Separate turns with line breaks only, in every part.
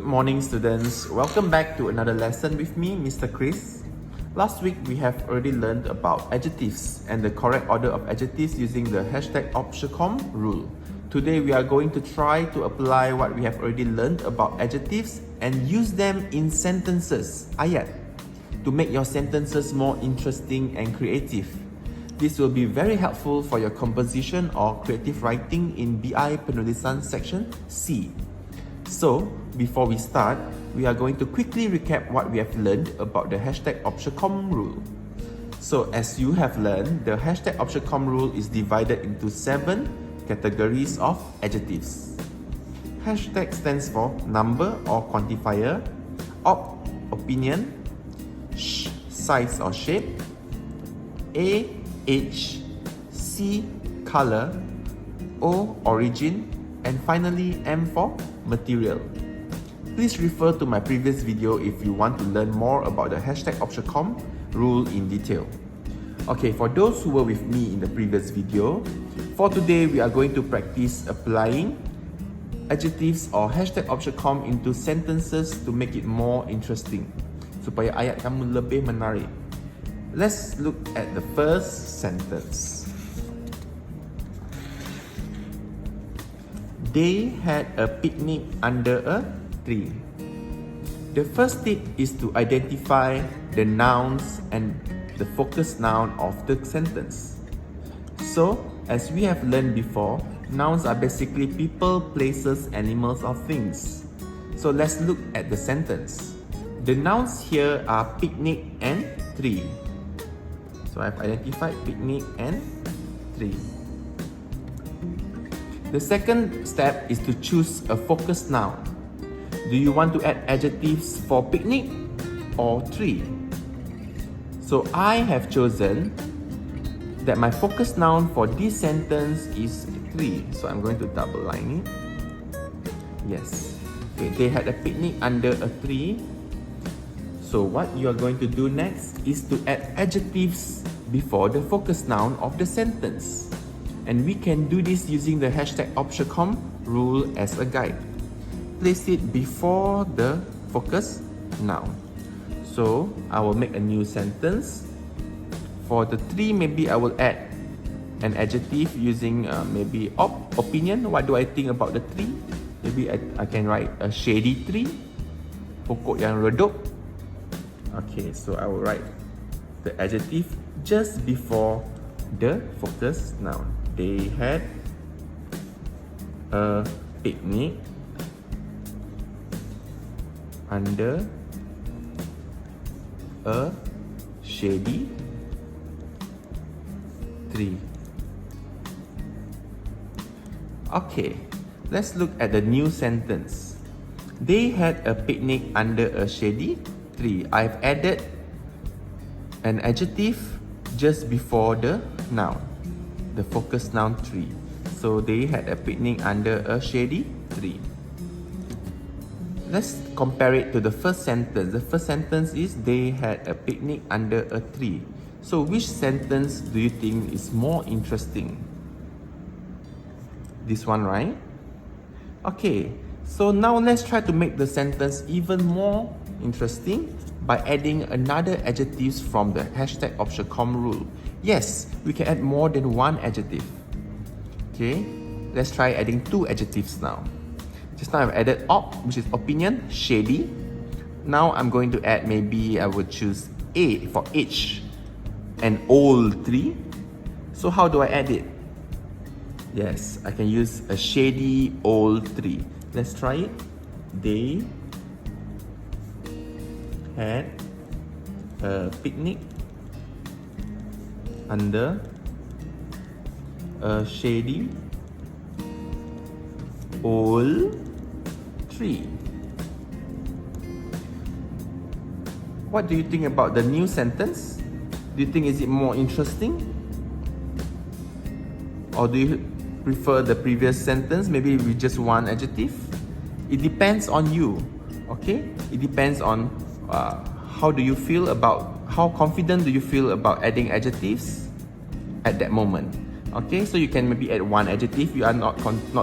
morning, students. Welcome back to another lesson with me, Mr. Chris. Last week, we have already learned about adjectives and the correct order of adjectives using the #OptionCom rule. Today, we are going to try to apply what we have already learned about adjectives and use them in sentences, ayat, to make your sentences more interesting and creative. This will be very helpful for your composition or creative writing in BI Penulisan section C. So, before we start, we are going to quickly recap what we have learned about the #OptionCom rule. So, as you have learned, the #OptionCom rule is divided into 7 categories of adjectives. Hashtag stands for number or quantifier, opinion, size or shape, A, age, C, color, O, origin, and finally M for material. Please refer to my previous video if you want to learn more about the #OptionCom rule in detail. Okay, for those who were with me in the previous video, for today we are going to practice applying adjectives or #OptionCom into sentences to make it more interesting, supaya ayat kamu lebih menarik. Let's look at the first sentence. They had a picnic under a tree. The first tip is to identify the nouns and the focus noun of the sentence. So, as we have learned before, nouns are basically people, places, animals, or things. So let's look at the sentence. The nouns here are picnic and tree. So I've identified picnic and tree. The second step is to choose a focus noun. Do you want to add adjectives for picnic or tree? So I have chosen that my focus noun for this sentence is tree. So I'm going to double line it. Yes. Okay, they had a picnic under a tree. So what you are going to do next is to add adjectives before the focus noun of the sentence. And we can do this using the #OptionCom rule as a guide. Place it before the focus noun. So I will make a new sentence. For the tree, maybe I will add an adjective using maybe opinion. What do I think about the tree? Maybe I can write a shady tree, pokok yang redup. Okay, so I will write the adjective just before the focus noun. They had a picnic under a shady tree. Okay, let's look at the new sentence. They had a picnic under a shady tree. I've added an adjective just before the noun, the focus noun tree. So they had a picnic under a shady tree. Let's compare it to the first sentence. The first sentence is they had a picnic under a tree. So which sentence do you think is more interesting? This one, right? Okay, so now let's try to make the sentence even more interesting by adding another adjectives from the #OptionCom rule. Yes, we can add more than one adjective. Okay, let's try adding 2 adjectives now. Just now I've added which is opinion, shady. Now I'm going to add, maybe I would choose A for age, an old tree. So how do I add it? Yes, I can use a shady old tree. Let's try it. They had a picnic under a shady old tree. What do you think about the new sentence? Do you think is it more interesting? Or do you prefer the previous sentence, maybe with just one adjective? It depends on you, okay? It depends on how do you feel about, how confident do you feel about adding adjectives at that moment. Okay, so you can maybe add one adjective if you are not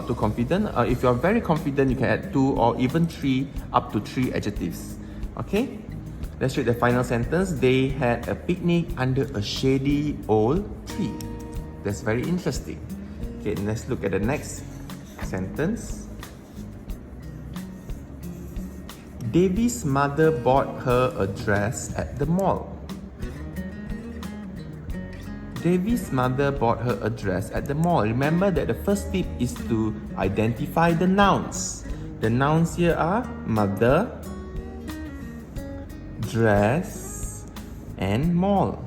too confident. If you are very confident, you can add 2 or even 3, up to 3 adjectives. Okay, let's read the final sentence. They had a picnic under a shady old tree. That's very interesting. Okay, let's look at the next sentence. Devi's mother bought her a dress at the mall. Devi's mother bought her a dress at the mall. Remember that the first tip is to identify the nouns. The nouns here are mother, dress, and mall.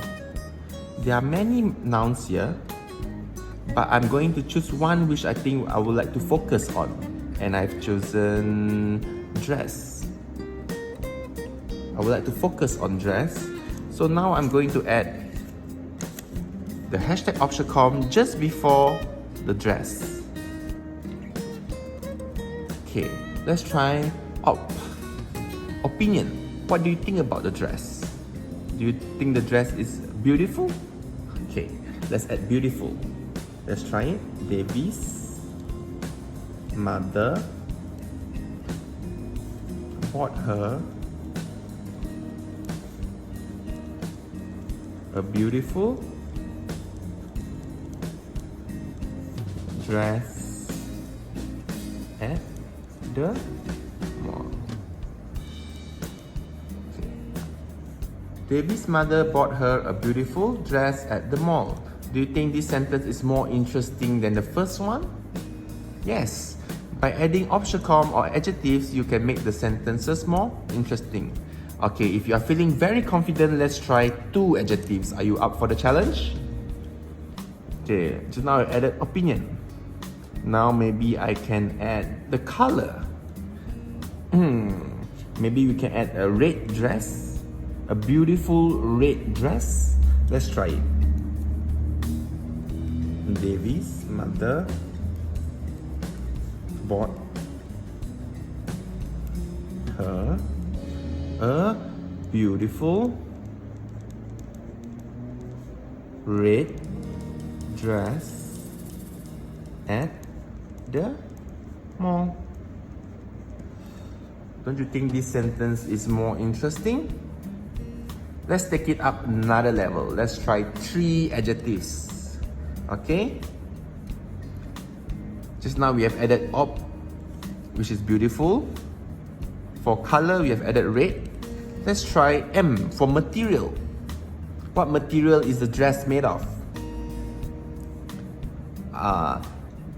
There are many nouns here, but I'm going to choose one which I think I would like to focus on. And I've chosen dress. I would like to focus on dress. So now I'm going to add the hashtag Optiacom just before the dress. Okay, let's try opinion. What do you think about the dress? Do you think the dress is beautiful? Okay, let's add beautiful. Let's try it. Devi's mother bought her a beautiful dress at the mall. Okay. Devi's mother bought her a beautiful dress at the mall. Do you think this sentence is more interesting than the first one? Yes. By adding Optiacom or adjectives, you can make the sentences more interesting. Okay, if you are feeling very confident, let's try 2 adjectives. Are you up for the challenge? Okay, just now I added opinion. Now maybe I can add the color. Maybe we can add a red dress. A beautiful red dress. Let's try it. Devi's mother bought her a beautiful red dress at the mall. Don't you think this sentence is more interesting? Let's take it up another level. Let's try 3 adjectives. Okay? Just now we have added op, which is beautiful. For color, we have added red. Let's try M for material. What material is the dress made of?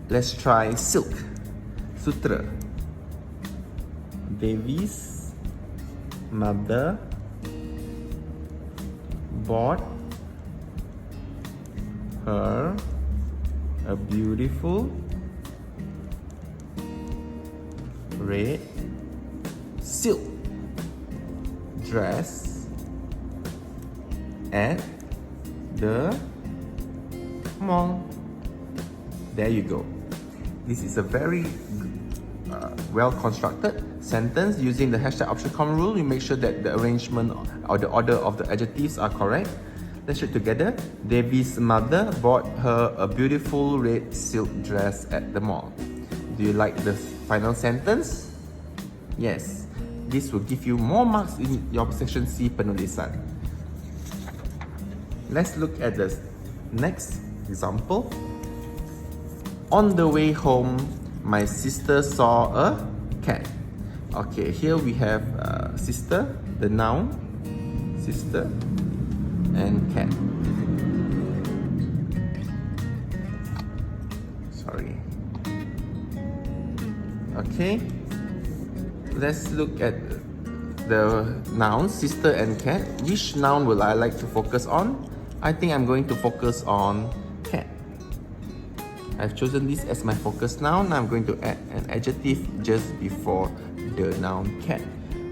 Let's try silk, sutra. Devi's mother bought her a beautiful red silk dress at the mall. There you go. This is a very well-constructed sentence using the hashtag Optiacom rule. We make sure that the arrangement or the order of the adjectives are correct. Let's read together. Devi's mother bought her a beautiful red silk dress at the mall. Do you like the final sentence? Yes. This will give you more marks in your section C penulisan. Let's look at the next example. On the way home, my sister saw a cat. Okay, here we have sister, the noun, sister, and cat. Sorry. Okay, let's look at the nouns, sister and cat. Which noun will I like to focus on? I think I'm going to focus on cat. I've chosen this as my focus noun. I'm going to add an adjective just before the noun cat.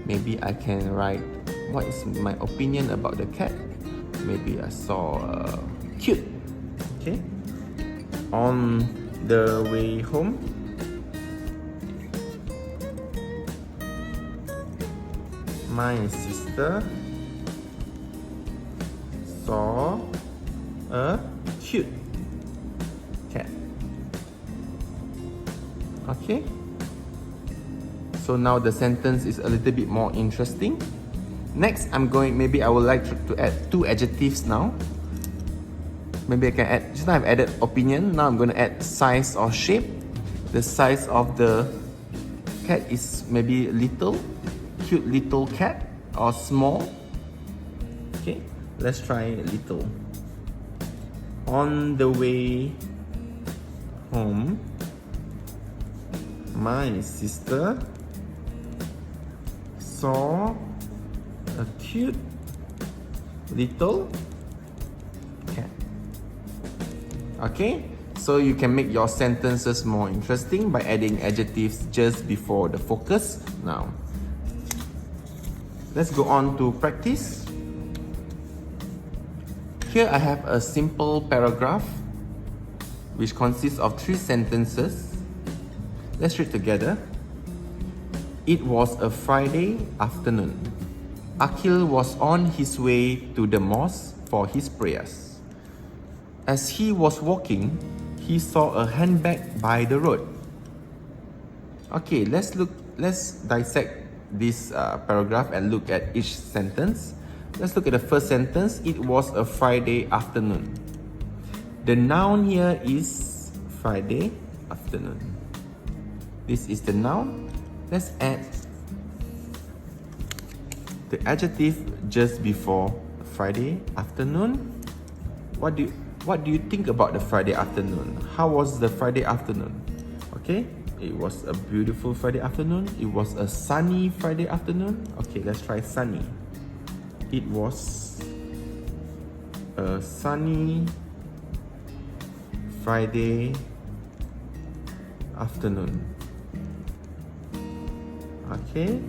Maybe I can write what is my opinion about the cat. Maybe I saw cute. Okay. On the way home, my sister saw a cute Okay. So now the sentence is a little bit more interesting. Next, maybe I would like to add 2 adjectives now. Maybe I can add, just now I've added opinion, now I'm going to add size or shape. The size of the cat is maybe little, cute little cat, or small. Okay, let's try little. On the way home, my sister saw a cute little cat. Okay, so you can make your sentences more interesting by adding adjectives just before the focus noun. Let's go on to practice. Here I have a simple paragraph which consists of 3 sentences. Let's read together. It was a Friday afternoon. Akhil was on his way to the mosque for his prayers. As he was walking, he saw a handbag by the road. Okay, let's dissect this paragraph and look at each sentence. Let's look at the first sentence. It was a Friday afternoon. The noun here is Friday afternoon. This is the noun. Let's add the adjective just before Friday afternoon. What do you think about the Friday afternoon? How was the Friday afternoon? Okay, it was a beautiful Friday afternoon. It was a sunny Friday afternoon. Okay, let's try sunny. It was a sunny Friday afternoon. Okay,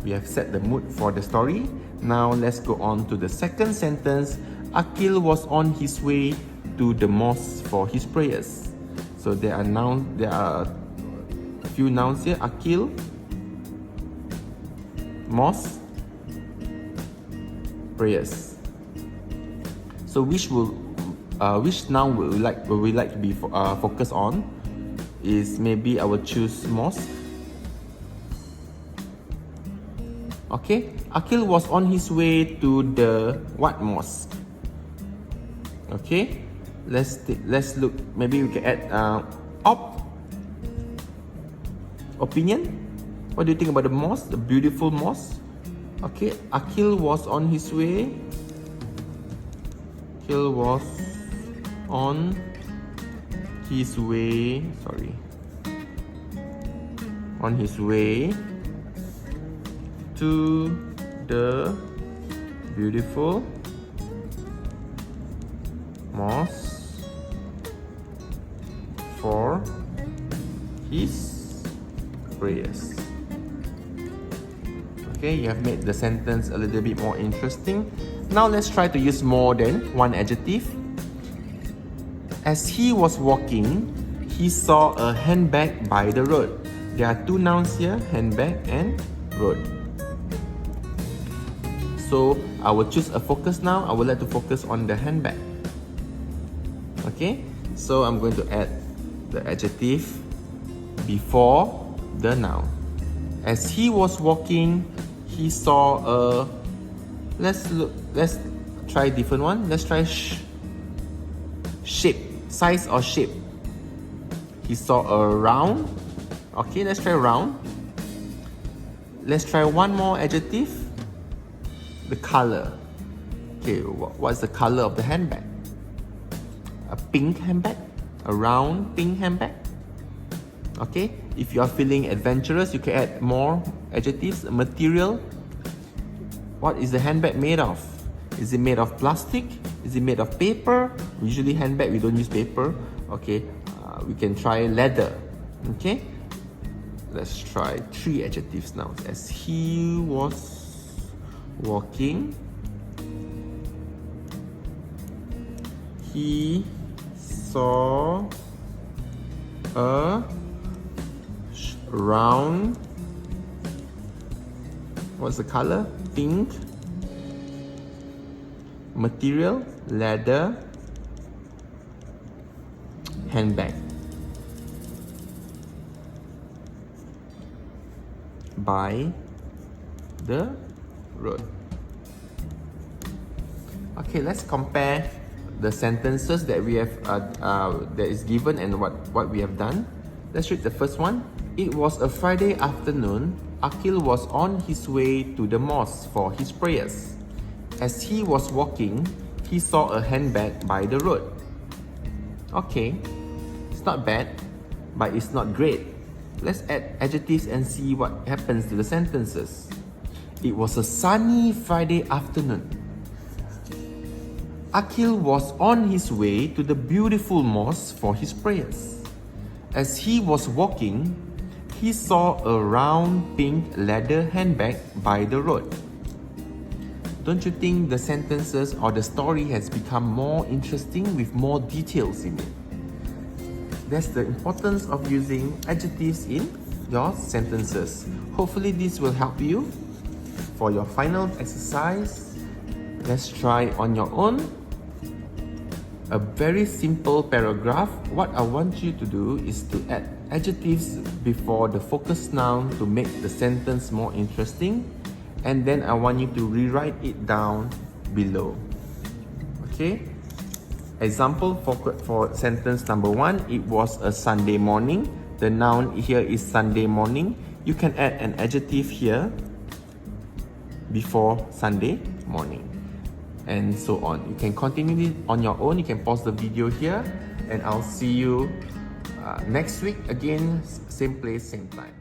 we have set the mood for the story. Now let's go on to the second sentence. Akhil was on his way to the mosque for his prayers. So there are a few nouns here. Akhil, mosque, prayers. So which noun will we like to be focus on? Is maybe I will choose mosque. Okay, Akhil was on his way to the what mosque? Okay, let's look. Maybe we can add opinion. What do you think about the mosque? The beautiful mosque. Okay, Akhil was on his way. Akhil was on his way. On his way to the beautiful mosque for his prayers. Okay, you have made the sentence a little bit more interesting. Now let's try to use more than one adjective. As he was walking, he saw a handbag by the road. There are 2 nouns here, handbag and road. So I will choose a focus now. I would like to focus on the handbag. Okay, so I'm going to add the adjective before the noun. As he was walking, he saw a. Let's try a different one. Let's try shape, size or shape. He saw a round. Okay, let's try round. Let's try one more adjective. The color. Okay, what's the color of the handbag? A pink handbag, a round pink handbag. Okay, if you are feeling adventurous, you can add more adjectives. Material. What is the handbag made of? Is it made of plastic? Is it made of paper? Usually handbag we don't use paper. Okay, we can try leather. Okay, let's try 3 adjectives now. As he was walking, he saw a round. What's the color? Pink. Material, leather. Handbag. by the road. Okay, let's compare the sentences that we have that is given and what we have done. Let's read the first one. It was a Friday afternoon. Akil was on his way to the mosque for his prayers. As he was walking, he saw a handbag by the road. Okay, it's not bad, but it's not great. Let's add adjectives and see what happens to the sentences. It was a sunny Friday afternoon. Akil was on his way to the beautiful mosque for his prayers. As he was walking, he saw a round pink leather handbag by the road. Don't you think the sentences or the story has become more interesting with more details in it? That's the importance of using adjectives in your sentences. Hopefully this will help you for your final exercise. Let's try on your own. A very simple paragraph. What I want you to do is to add adjectives before the focus noun to make the sentence more interesting, and then I want you to rewrite it down below. Okay? Example for sentence number 1, it was a Sunday morning. The noun here is Sunday morning. You can add an adjective here before Sunday morning, and so on. You can continue it on your own. You can pause the video here, and I'll see you next week again, same place, same time.